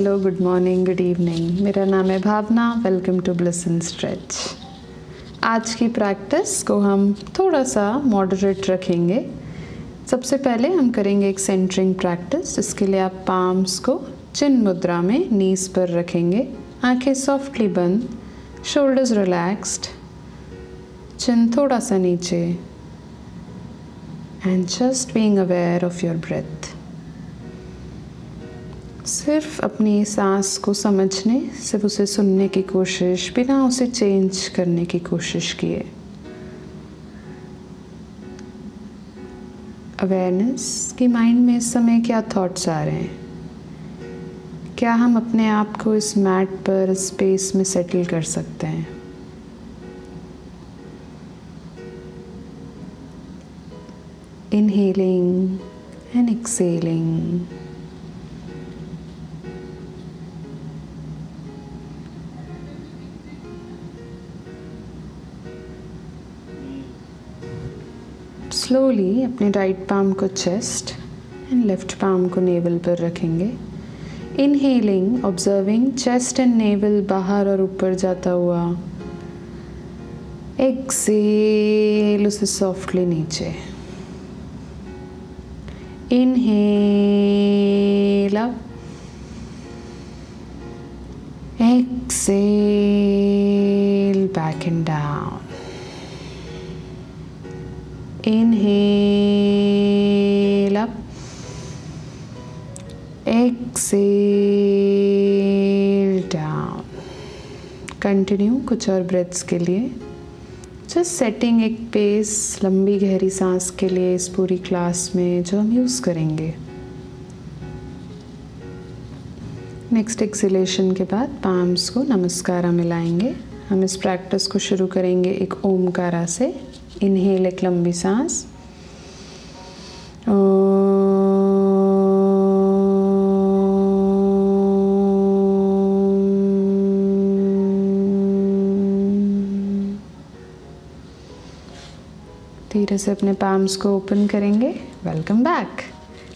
Hello, good morning, good evening. मेरा नाम है Bhavna. Welcome to bliss and stretch. आज की प्रैक्टिस को हम थोड़ा सा मॉडरेट रखेंगे। सबसे पहले हम करेंगे एक सेंटरिंग प्रैक्टिस। इसके लिए आप पाम्स को चिन मुद्रा में नीज पर रखेंगे, आंखें सॉफ्टली बंद, शोल्डर्स रिलैक्स्ड, चिन थोड़ा सा नीचे, and just being aware of your breath. सिर्फ अपनी सांस को समझने, सिर्फ उसे सुनने की कोशिश, बिना उसे चेंज करने की कोशिश किए। अवेयरनेस कि माइंड में इस समय क्या थॉट्स आ रहे हैं। क्या हम अपने आप को इस मैट पर, स्पेस में सेटल कर सकते हैं। Inhaling and exhaling. स्लोली अपने राइट पाम को चेस्ट एंड लेफ्ट पाम को नेवल पर रखेंगे। Inhaling, observing chest and naval बाहर और ऊपर जाता हुआ। एक्सेल, उसे सॉफ्टली नीचे। Inhale up, exhale back and down. Inhale up, exhale down. Continue कुछ और ब्रेथ्स के लिए। जस्ट सेटिंग एक पेस लंबी गहरी सांस के लिए इस पूरी क्लास में जो हम यूज़ करेंगे। नेक्स्ट एक्सहेलेशन के बाद पाम्स को नमस्कारा मिलाएंगे। हम इस प्रैक्टिस को शुरू करेंगे एक ओमकारा से। इनहेल, एक लंबी सांस, धीरे से अपने पाम्स को ओपन करेंगे। Welcome back.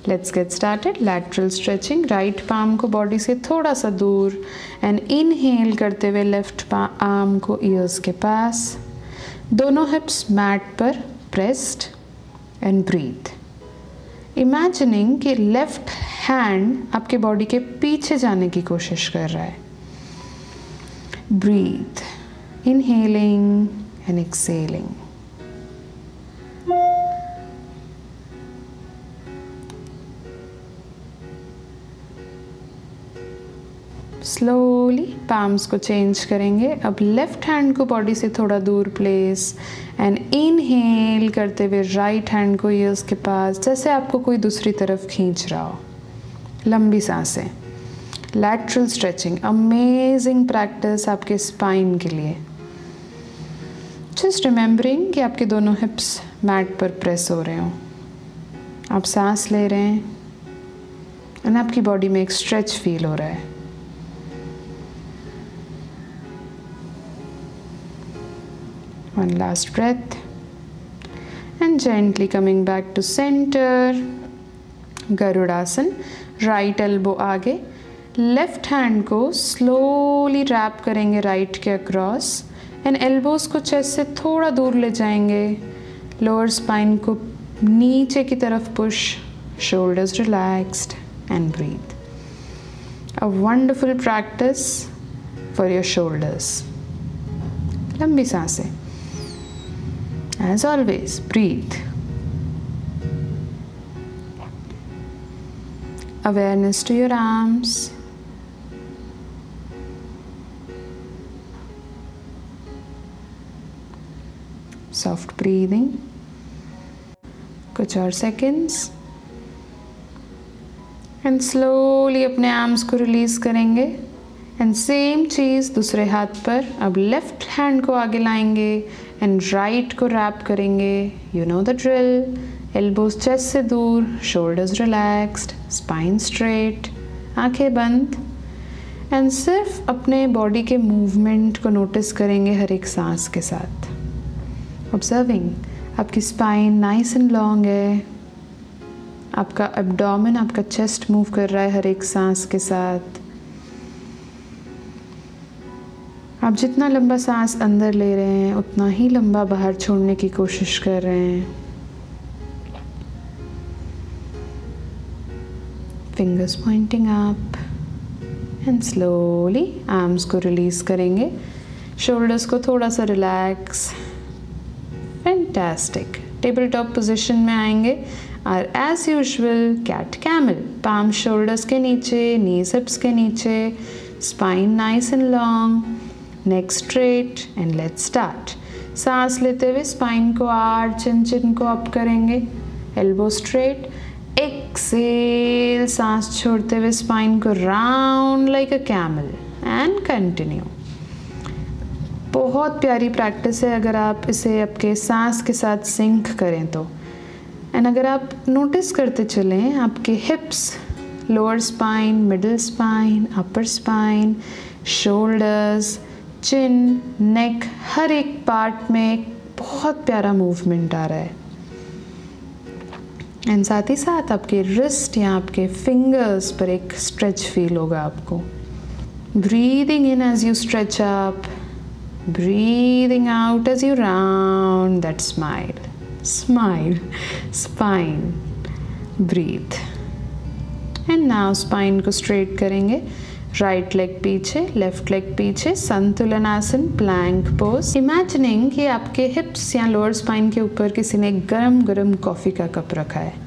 Let's get started. Lateral stretching. Right palm को बॉडी से थोड़ा सा दूर एंड इनहेल करते हुए लेफ्ट आर्म को ईयर्स के पास, दोनों हिप्स मैट पर प्रेस्ड, एंड ब्रीथ। इमेजिनिंग कि लेफ्ट हैंड आपके बॉडी के पीछे जाने की कोशिश कर रहा है। Breathe, inhaling and exhaling. Slowly palms को चेंज करेंगे। अब लेफ्ट हैंड को बॉडी से थोड़ा दूर प्लेस एंड इनहेल करते हुए राइट हैंड को ईयर्स के पास, जैसे आपको कोई दूसरी तरफ खींच रहा हो। लंबी सांसें। लैटरल स्ट्रेचिंग, अमेजिंग प्रैक्टिस आपके स्पाइन के लिए। जस्ट रिमेंबरिंग कि आपके दोनों हिप्स मैट पर प्रेस हो रहे हो। आप सांस ले रहे हैं और आपकी बॉडी में एक स्ट्रेच फील हो रहा है। One last breath and gently coming back to center. Garudasan. Right elbow आगे, लेफ्ट हैंड को स्लोली रैप करेंगे राइट के अक्रॉस एंड एल्बोज को चेस्ट से थोड़ा दूर ले जाएंगे। लोअर स्पाइन को नीचे की तरफ push, shoulders relaxed and breathe. A wonderful practice for your shoulders. लंबी सांसें। As always, breathe. Awareness to your arms. Soft breathing. कुछ और seconds. And slowly अपने arms को release करेंगे। एंड सेम चीज़ दूसरे हाथ पर। अब लेफ्ट हैंड को आगे लाएंगे एंड राइट को रैप करेंगे। You know the drill. Elbows chest से दूर, शोल्डर्स रिलैक्स्ड, स्पाइन स्ट्रेट, आंखें बंद एंड सिर्फ अपने बॉडी के मूवमेंट को नोटिस करेंगे हर एक सांस के साथ। ऑब्जर्विंग आपकी स्पाइन नाइस एंड लॉन्ग है। आपका एब्डोमेन, आपका चेस्ट मूव कर रहा है हर एक सांस के साथ। आप जितना लंबा सांस अंदर ले रहे हैं उतना ही लंबा बाहर छोड़ने की कोशिश कर रहे हैं। Fingers pointing up and slowly arms को रिलीज करेंगे, शोल्डर्स को थोड़ा सा relax. Fantastic. Table top position में आएंगे और as usual cat camel, palm shoulders के नीचे, नीज हिप्स के नीचे, spine nice and long, neck straight and let's start. सांस लेते हुए स्पाइन को आर्च एंड चिन को अप करेंगे, एल्बो स्ट्रेट। एक्सेल, सांस छोड़ते हुए स्पाइन को round like a camel and continue. बहुत प्यारी प्रैक्टिस है अगर आप इसे आपके सांस के साथ सिंक करें तो। एंड अगर आप नोटिस करते चलें आपके hips, lower spine, middle spine, upper spine, shoulders, chin, neck, हर एक पार्ट में एक बहुत प्यारा मूवमेंट आ रहा है। एंड साथ ही साथ आपके रिस्ट या आपके फिंगर्स पर एक स्ट्रेच फील होगा आपको। Breathing in as you stretch up, breathing out as you round that smile. Smile, spine, breathe. And now spine को straight करेंगे, राइट लेग पीछे, लेफ्ट लेग पीछे, संतुलन आसन, प्लैंक पोज। इमेजिनिंग कि आपके हिप्स या लोअर स्पाइन के ऊपर किसी ने गरम गरम कॉफ़ी का कप रखा है।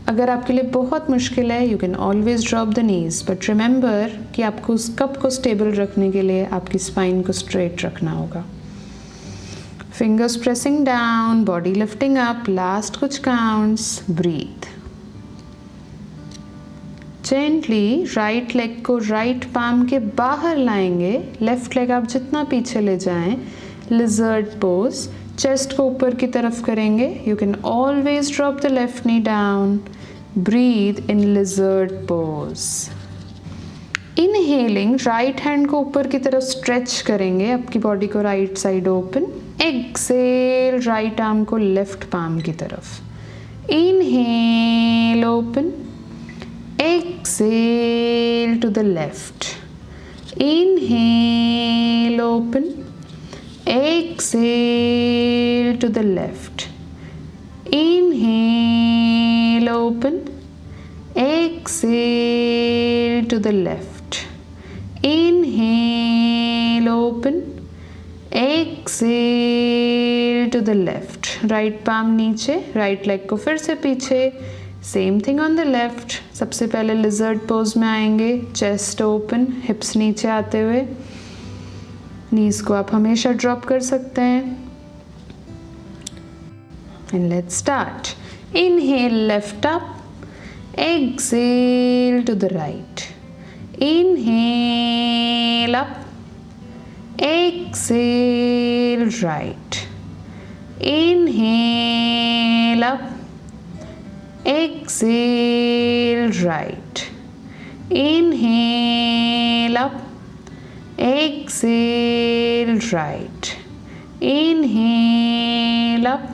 अगर आपके लिए बहुत मुश्किल है, you can always drop the knees, but remember कि आपको उस कप को स्टेबल रखने के लिए आपकी स्पाइन को स्ट्रेट रखना होगा। Fingers pressing down, body lifting up, last कुछ counts, breathe. Gently right leg को राइट पाम के बाहर लाएंगे, लेफ्ट लेग आप जितना पीछे ले जाएं, लिजर्ड पोज। चेस्ट को ऊपर की तरफ करेंगे, you can always drop the left knee down, breathe in lizard pose. Inhaling right hand को ऊपर की तरफ स्ट्रेच करेंगे, आपकी बॉडी को right side open. Exhale, right arm को लेफ्ट पाम की तरफ। Inhale, open. Exhale to the left. Inhale, open. Exhale to the left. Inhale, open. Exhale to the left. Inhale, open. Exhale to the left. Right palm नीचे, right leg को फिर से पीछे। Same thing on the left. सबसे पहले lizard pose में आएंगे, chest open, हिप्स नीचे आते हुए। नीज को आप हमेशा ड्रॉप कर सकते हैं। And let's start. Inhale left up, exhale to the right. Inhale up, exhale right. Inhale up, exhale right. Inhale up, exhale right. Inhale up,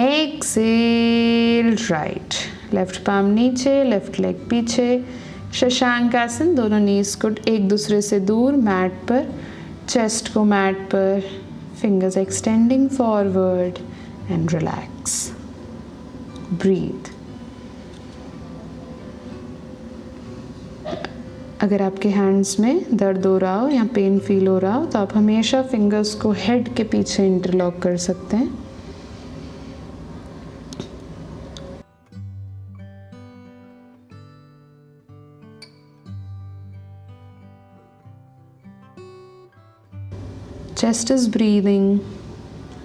exhale right. Left palm नीचे, लेफ्ट लेग पीछे। शशांक आसन, दोनों नीज को एक दूसरे से दूर मैट पर, चेस्ट को मैट पर, fingers extending forward and relax. Breathe. अगर आपके हैंड्स में दर्द हो रहा हो या पेन फील हो रहा हो तो आप हमेशा फिंगर्स को हेड के पीछे इंटरलॉक कर सकते हैं। Chest is breathing,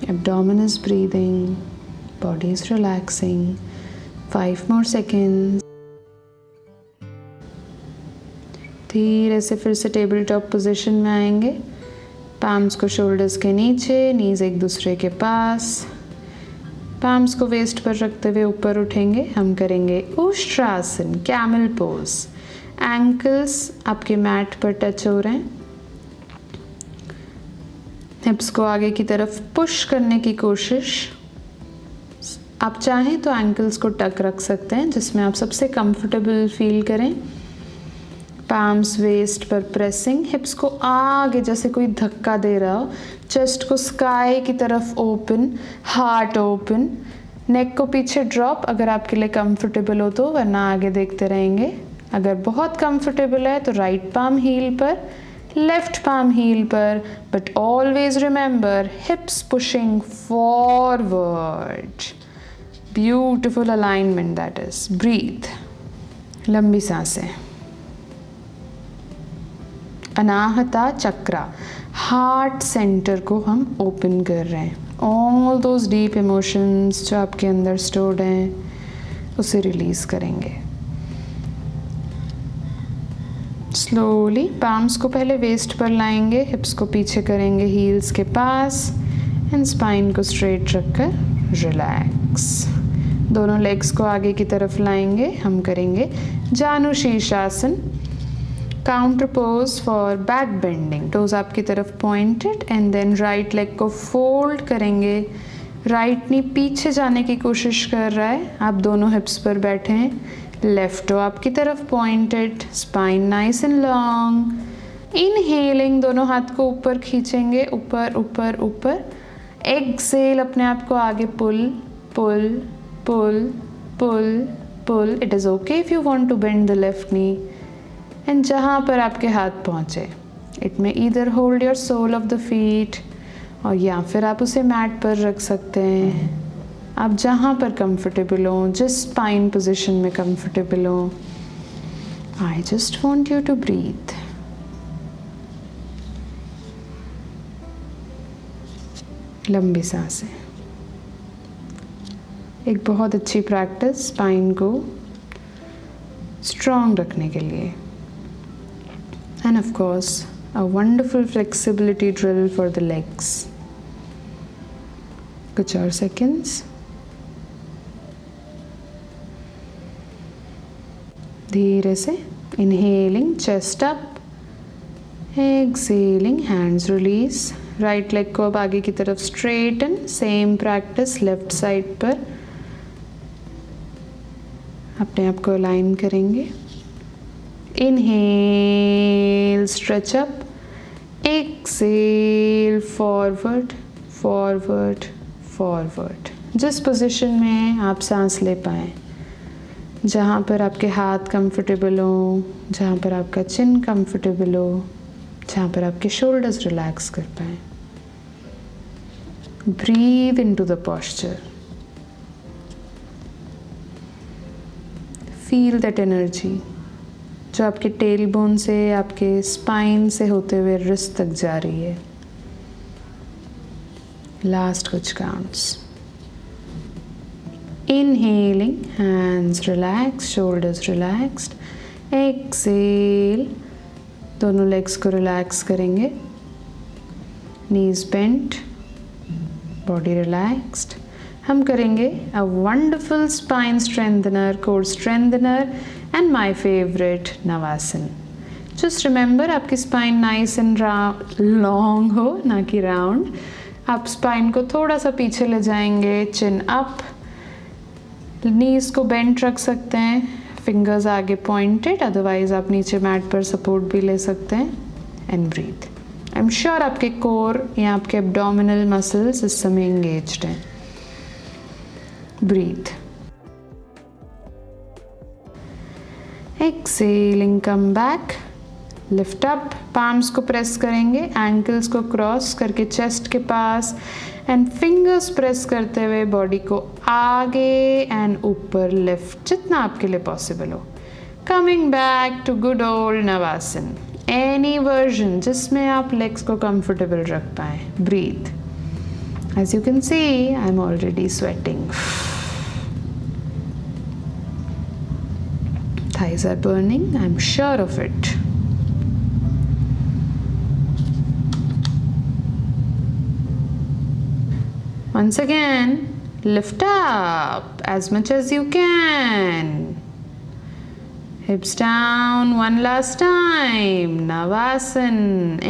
abdomen is breathing, body is relaxing. 5 more seconds. धीरे से फिर से टेबल टॉप पोजीशन में आएंगे, पाम्स को शोल्डर्स के नीचे, नीज एक दूसरे के पास। पाम्स को वेस्ट पर रखते हुए ऊपर उठेंगे। हम करेंगे उष्ट्रासन, कैमल पोज। एंकल्स आपके मैट पर टच हो रहे हैं। हिप्स को आगे की तरफ पुश करने की कोशिश। आप चाहें तो एंकल्स को टक रख सकते हैं, जिसमें आप सबसे कंफर्टेबल फील करें। palms waist पर pressing, hips को आगे जैसे कोई धक्का दे रहा हो, chest को sky की तरफ open, heart open, neck को पीछे drop अगर आपके लिए comfortable हो तो, वरना आगे देखते रहेंगे। अगर बहुत comfortable है तो right palm heel पर, left palm heel पर, but always remember hips pushing forward. Beautiful alignment that is. Breathe. लंबी सांसें। अनाहता चक्रा, हार्ट सेंटर को हम ओपन कर रहे हैं। ऑल दोज डीप इमोशंस जो आपके अंदर स्टोर्ड हैं उसे रिलीज करेंगे। स्लोली पाम्स को पहले वेस्ट पर लाएंगे, हिप्स को पीछे करेंगे हील्स के पास एंड स्पाइन को स्ट्रेट रखकर रिलैक्स। दोनों लेग्स को आगे की तरफ लाएंगे। हम करेंगे जानु शीर्षासन, counter pose for back bending. Toes आपकी तरफ pointed and then right leg को फोल्ड करेंगे। राइट नी पीछे जाने की कोशिश कर रहा है, आप दोनों हिप्स पर बैठे हैं। लेफ्ट टो आपकी तरफ pointed, spine nice and long. Inhaling दोनों हाथ को ऊपर खींचेंगे, ऊपर ऊपर ऊपर। एक्सेल अपने आप को आगे pull pull pull pull pull. It is okay if you want to bend the left knee and जहाँ पर आपके हाथ पहुँचे, इट में either hold your sole of the feet और या फिर आप उसे मैट पर रख सकते हैं। आप जहाँ पर कंफर्टेबल हो, जिस स्पाइन पोजीशन में कंफर्टेबल हो। I just want you to breathe. लंबी सांसें। एक बहुत अच्छी प्रैक्टिस स्पाइन को स्ट्रॉन्ग रखने के लिए। And of course a wonderful flexibility drill for the legs. कुछ और सेकेंड्स। धीरे से inhaling chest up, exhaling hands release. Right leg को अब आगे की तरफ straighten. Same practice left side पर। अपने आप को अलाइन करेंगे। Inhale stretch up, exhale forward forward forward. जिस पोजीशन में आप सांस ले पाएँ, जहाँ पर आपके हाथ कंफर्टेबल हो, जहाँ पर आपका चिन कंफर्टेबल हो, जहाँ पर आपके शोल्डर्स रिलैक्स कर पाएँ। Breathe into the posture. Feel that energy जो आपके टेल बोन से, आपके स्पाइन से होते हुए रिस्ट तक जा रही है। लास्ट कुछ counts. Inhaling hands relax, shoulders relaxed. Exhale दोनों लेग्स को रिलैक्स करेंगे। Knees bent, body relaxed. हम करेंगे a wonderful spine strengthener, core strengthener and my favourite Navasana. Just remember आपकी स्पाइन नाइस एंड लॉन्ग हो, ना कि राउंड। आप स्पाइन को थोड़ा सा पीछे ले जाएंगे, चिन अप। नीज को बेंट रख सकते हैं, फिंगर्स आगे पॉइंटेड, अदरवाइज आप नीचे मैट पर सपोर्ट भी ले सकते हैं। And breathe. I am sure आपके कोर या आपके एब्डोमिनल मसल्स इस समय एंगेज्ड हैं। Breathe. Exhaling come back, lift up. Palms को प्रेस करेंगे, एंकल्स को क्रॉस करके चेस्ट के पास एंड फिंगर्स प्रेस करते हुए बॉडी को आगे एंड ऊपर लिफ्ट, जितना आपके लिए पॉसिबल हो। Coming back to good old Navasana. Any version जिसमें आप लेग्स को कंफर्टेबल रख पाए। Breathe. As you can see I am already sweating. Thighs are burning, I'm sure of it. Once again, lift up as much as you can. Hips down one last time. Navasan,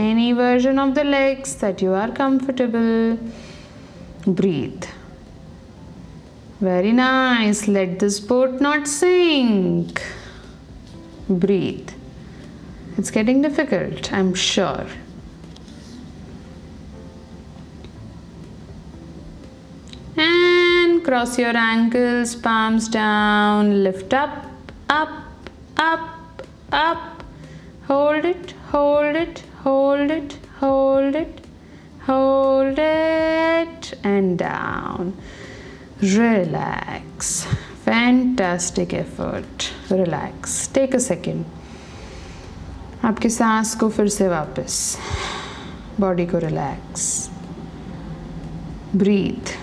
any version of the legs that you are comfortable. Breathe. Very nice. Let this boat not sink. Breathe. It's getting difficult, I'm sure. And cross your ankles, palms down, lift up, up, up, up. Hold it, hold it, hold it, hold it, hold it, and down. Relax. Fantastic effort. Relax. Take a second. आपकी सांस को फिर से वापस, body को relax. Breathe.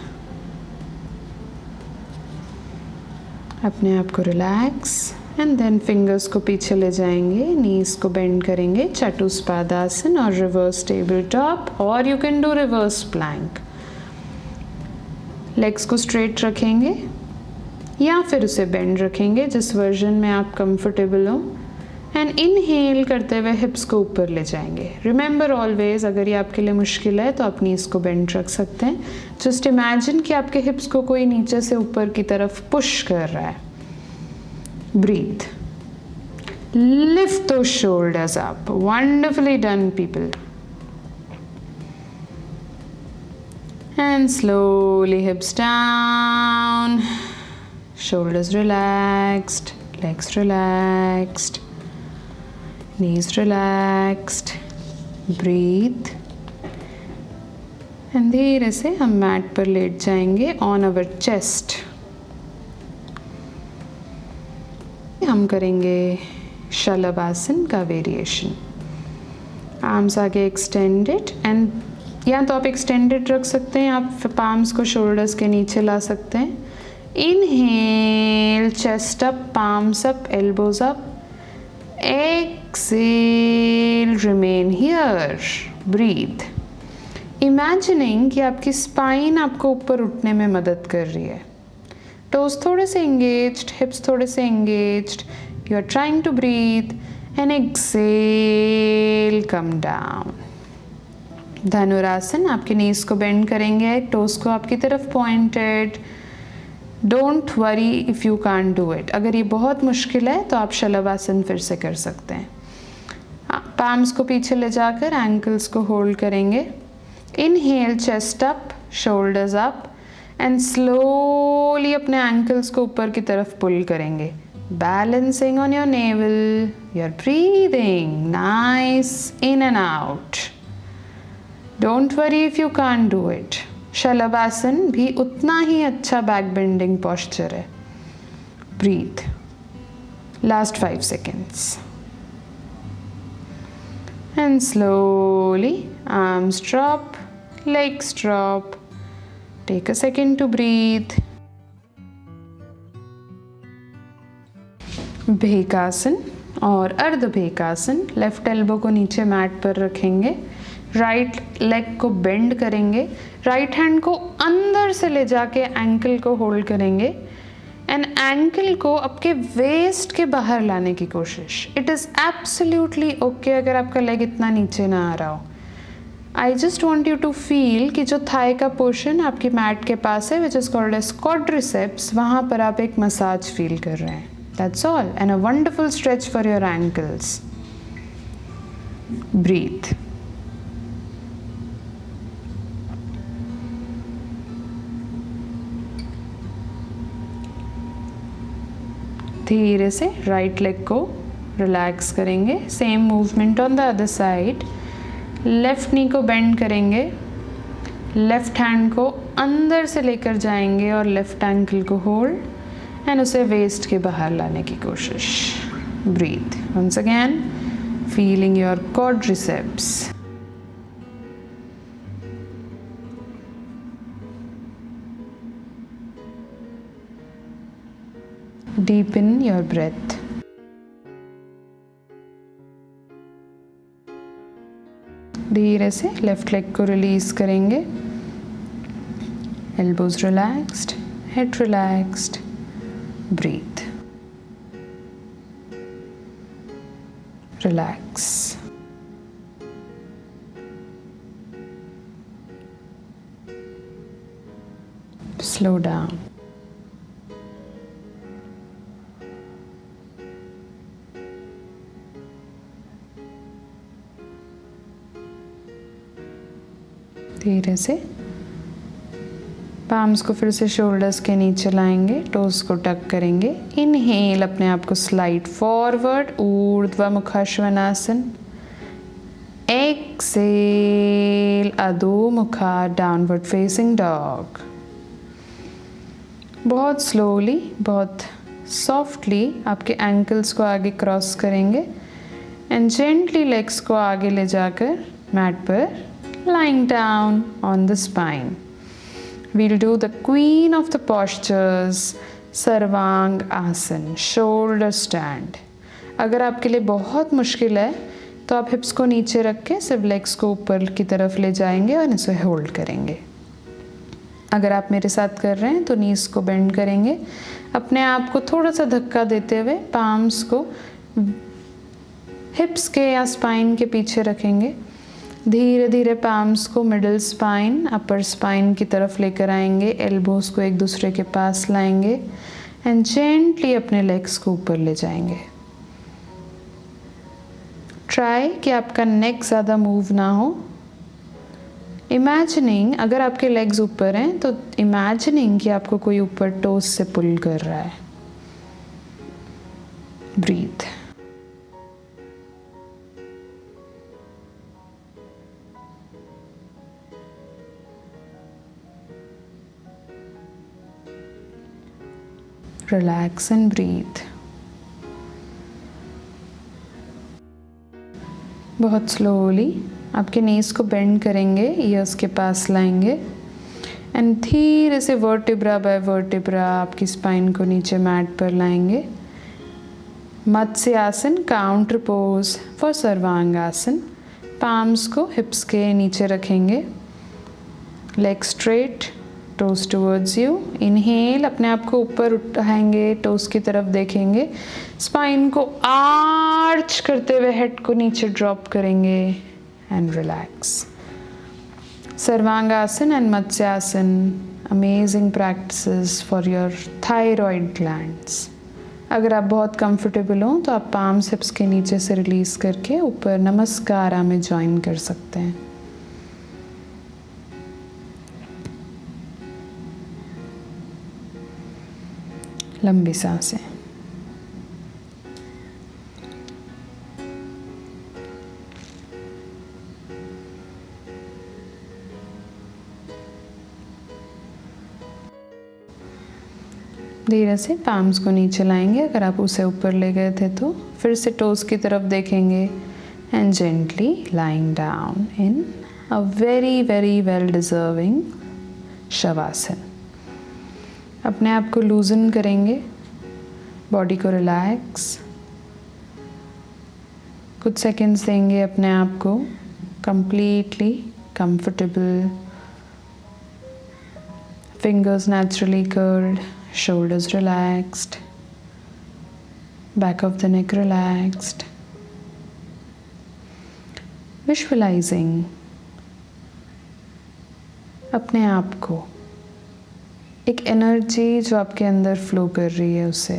अपने आप को रिलैक्स एंड देन फिंगर्स को पीछे ले जाएंगे, नीज को बेंड करेंगे, चतुष्पादासन और रिवर्स टेबल टॉप, और you can do reverse plank. Legs को स्ट्रेट रखेंगे या फिर उसे बेंड रखेंगे, जिस वर्जन में आप कंफर्टेबल हो. एंड इनहेल करते हुए हिप्स को ऊपर ले जाएंगे. रिमेंबर ऑलवेज, अगर ये आपके लिए मुश्किल है तो आप नीज को बेंड रख सकते हैं. जस्ट इमेजिन कि आपके हिप्स को कोई नीचे से ऊपर की तरफ पुश कर रहा है. Breathe. Lift those shoulders up. Wonderfully done, people. And slowly hips down. Shoulders relaxed, legs relaxed, knees relaxed. Breathe. And धीरे से हम मैट पर लेट जाएंगे ऑन अवर चेस्ट. हम करेंगे शलभासन का वेरिएशन. आर्म्स आगे एक्सटेंडेड, एंड या तो आप एक्सटेंडेड रख सकते हैं, आप पाम्स को शोल्डर्स के नीचे ला सकते हैं. Inhale, chest up, palms up, elbows up. Exhale, remain here. Breathe. Imagining कि आपकी स्पाइन आपको ऊपर उठने में मदद कर रही है. टोस थोड़े से एंगेज्ड, हिप्स थोड़े से engaged. You are trying to breathe and exhale, come down. Dhanurasana. आपके नीज को बेंड करेंगे, टोस को आपकी तरफ pointed. Don't worry if you can't do it. अगर ये बहुत मुश्किल है तो आप शलभासन फिर से कर सकते हैं. पाम्स को पीछे ले जाकर एंकल्स को होल्ड करेंगे. Inhale, chest up, shoulders up, and slowly अपने एंकल्स को ऊपर की तरफ पुल करेंगे. Balancing on your navel. You are breathing nice in and out. Don't worry if you can't do it. Shalabhasana भी उतना ही अच्छा बैक बेंडिंग पोस्चर है. Breathe. Last 5 seconds. And slowly arms drop, legs drop. Take a second to breathe. भेकासन और अर्ध भेकासन. Left elbow को नीचे mat पर रखेंगे, राइट लेग को बेंड करेंगे, राइट हैंड को अंदर से ले जाके एंकल को होल्ड करेंगे एंड एंकल को आपके वेस्ट के बाहर लाने की कोशिश. इट इज़ एब्सोल्युटली ओके अगर आपका लेग इतना नीचे ना आ रहा हो. I just want you to feel कि जो थाई का पोर्शन आपकी मैट के पास है, which is called as quadriceps, वहाँ पर आप एक मसाज फील कर रहे हैं. That's all, and a wonderful stretch for your ankles. Breathe. धीरे से राइट लेग को रिलैक्स करेंगे. Same movement on the other side. Left knee को बेंड करेंगे, लेफ्ट हैंड को अंदर से लेकर जाएंगे और लेफ्ट एंकल को होल्ड एंड उसे वेस्ट के बाहर लाने की कोशिश. Breathe. Once again feeling your quadriceps. Deepen your breath. धीरे से लेफ्ट लेग को रिलीज करेंगे. Elbows relaxed, head relaxed. Breathe. Relax. Slow down. धीरे से पाम्स को फिर से शोल्डर्स के नीचे लाएंगे, टोस को टक करेंगे। इनहेल, अपने आप को स्लाइड फॉरवर्ड, ऊर्ध्व मुखाश्वानासन। एक्सेल, अधो मुखा डाउनवर्ड फेसिंग डॉग। बहुत स्लोली, बहुत सॉफ्टली आपके एंकल्स को आगे क्रॉस करेंगे एंड जेंटली लेग्स को आगे ले जाकर मैट पर lying down on the spine. We'll do the queen of the postures, सर्वांग आसन, shoulder stand. अगर आपके लिए बहुत मुश्किल है तो आप हिप्स को नीचे रख के सिर्फ लेग्स को ऊपर की तरफ ले जाएंगे और इसे होल्ड करेंगे। अगर आप मेरे साथ कर रहे हैं तो नीज को बेंड करेंगे, अपने आप को थोड़ा सा धक्का देते हुए पाम्स को हिप्स के या स्पाइन के पीछे रखेंगे। धीरे धीरे पाम्स को मिडिल स्पाइन, अपर स्पाइन की तरफ लेकर आएंगे, एल्बोस को एक दूसरे के पास लाएंगे एंड जेंटली अपने लेग्स को ऊपर ले जाएंगे। ट्राई कि आपका नेक ज़्यादा मूव ना हो। इमेजिनिंग, अगर आपके लेग्स ऊपर हैं तो इमेजिनिंग कि आपको कोई ऊपर टोस से पुल कर रहा है। ब्रीथ। Relax and breathe. बहुत स्लोली आपके नीज को बेंड करेंगे, ईयर्स के पास लाएंगे एंड धीरे से वर्टिब्रा बाय वर्टिब्रा आपकी स्पाइन को नीचे मैट पर लाएंगे। मत्स्य आसन, काउंटर पोज फॉर सर्वांगासन। पाम्स को हिप्स के नीचे रखेंगे, leg straight, toes towards you. Inhale, अपने आप को ऊपर उठाएंगे, टोस की तरफ देखेंगे, स्पाइन को आर्च करते हुए हेड को नीचे ड्रॉप करेंगे and relax. Sarvangasana and matsyasana, amazing practices for your thyroid glands. अगर आप बहुत कंफर्टेबल हो तो आप पाम्स हिप्स के नीचे से रिलीज करके ऊपर नमस्कारा में ज्वाइन कर सकते हैं। लंबी सांसें। धीरे से पाम्स को नीचे लाएंगे, अगर आप उसे ऊपर ले गए थे तो फिर से टोस की तरफ देखेंगे and gently lying down in a very very well deserving shavasana. अपने आप को लूजन करेंगे, बॉडी को रिलैक्स, कुछ सेकंड्स देंगे अपने आप को completely comfortable. Fingers naturally curled, shoulders relaxed, back of the neck relaxed. Visualizing अपने आप को एक एनर्जी जो आपके अंदर फ्लो कर रही है उसे,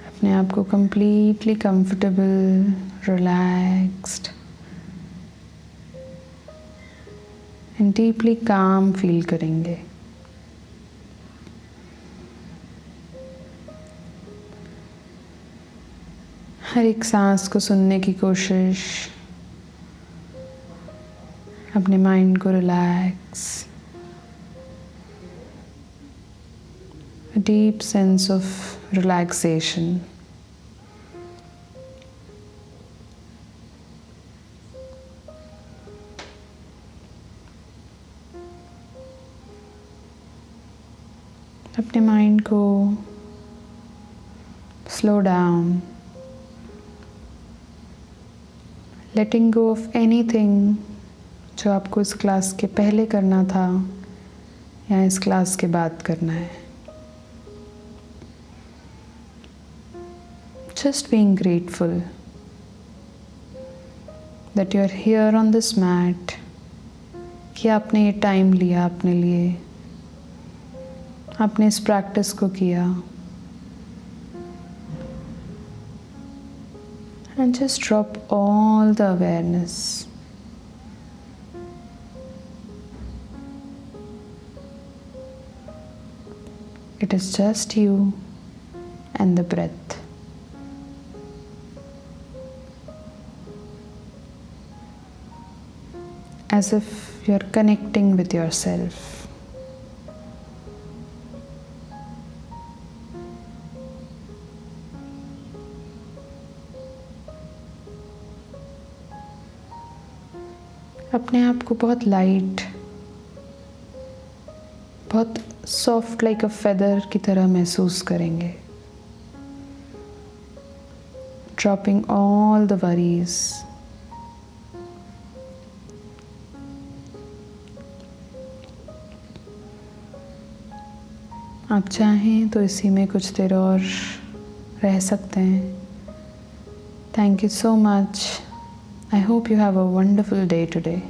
अपने आप को completely comfortable, relaxed and deeply calm feel करेंगे। हर एक सांस को सुनने की कोशिश, अपने माइंड को relax, deep sense of relaxation. अपने माइंड को slow down, letting go of anything जो आपको इस क्लास के पहले करना था या इस क्लास के बाद करना है। Just being grateful that you are here on this mat, कि आपने ये टाइम लिया अपने लिए, आपने इस प्रैक्टिस को किया। And just drop all the awareness It is just you and the breath. As if you're connecting with yourself. अपने आप को बहुत लाइट, बहुत सॉफ्ट लाइक अ फेदर की तरह महसूस करेंगे. Dropping all the worries. आप चाहें तो इसी में कुछ देर और रह सकते हैं. Thank you so much. I hope you have a wonderful day today.